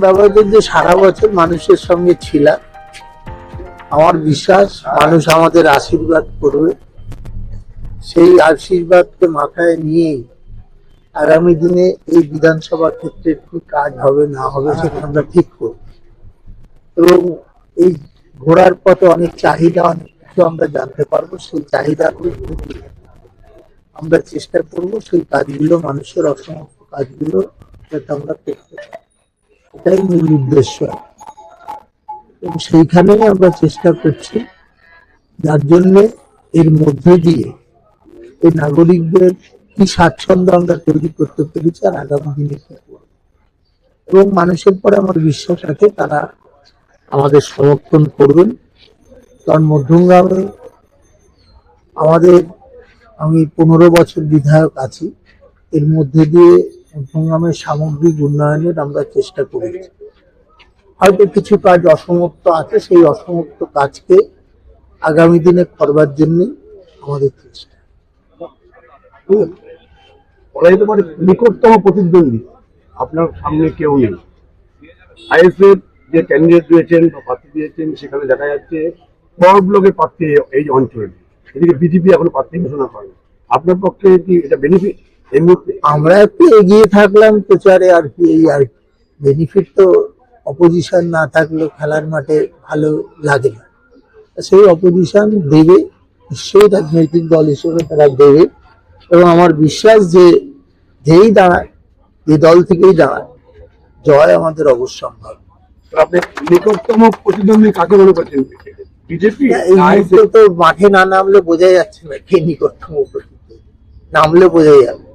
ব্যবহার যে সারা বছর মানুষের সঙ্গে ছিলাম, আমার বিশ্বাস মানুষ আমাদের আশীর্বাদ করবে। সেই আশীর্বাদকে মাথায় নিয়েই আগামী দিনে এই বিধানসভা ক্ষেত্রে কি কাজ হবে না হবে সেটা আমরা ঠিক করব। এবং এই ঘোরার পথে অনেক চাহিদা, অনেক কিছু আমরা জানতে পারবো। সেই চাহিদাগুলো আমরা চেষ্টা করব সেই কাজগুলো, মানুষের অসংখ্য কাজগুলো যাতে আমরা করতে পারি, এটাই মূল উদ্দেশ্য। এবং সেইখানেই আমরা চেষ্টা করছি, যার জন্য এর মধ্যে দিয়ে এই নাগরিকদের কি স্বাচ্ছন্দ্য আমরা তৈরি করতে পেরেছি আর আগামী দিনে কি করব। এবং মানুষের পরে আমার বিশ্বাস আছে তারা আমাদের সমর্থন করবেন। কারণ মধ্যমগ্রামে আমি 15 বছর বিধায়ক আছি, এর মধ্যে দিয়ে মধ্যমগ্রামের সামগ্রিক উন্নয়নের আমরা চেষ্টা করেছি। হয়তো কিছু কাজ অসমাপ্ত আছে, সেই অসমাপ্ত কাজকে আগামী দিনে করবার জন্য আমাদের চেষ্টা। নিকটতম প্রতিদ্বন্দ্বী আপনার সামনে কেউ নেই। আইএসএফ যে ক্যান্ডিডেট রয়েছেন বা প্রার্থী দিয়েছেন, সেখানে দেখা যাচ্ছে বড় ব্লকের প্রার্থী এই অঞ্চলে, এদিকে বিজেপি এখনো প্রার্থী ঘোষণা করেন। আপনার পক্ষে কি এটা বেনিফিট? এই মুহূর্তে আমরা একটু এগিয়ে থাকলাম প্রচারে, আর কি এই আর বেনিফিট তো অপোজিশন না থাকলেও খেলার মাঠে ভালো লাগে না। সেই অপোজিশন দেবে, নিশ্চয়ই রাজনৈতিক দল হিসেবে তারা দেবে। এবং আমার বিশ্বাস যে যেই দাঁড়ায়, এই দল থেকেই দাঁড়ায়, জয় আমাদের অবশ্যম্ভাবী। আপনি নিকটতম প্রতিদ্বন্দ্বী কাকে মনে করছেন? বিজেপি? এই মুহূর্তে তো মাঠে না নামলে বোঝা যাচ্ছে না কে নিকটতম প্রতিদ্বন্দ্বী, নামলে বোঝা যাবে।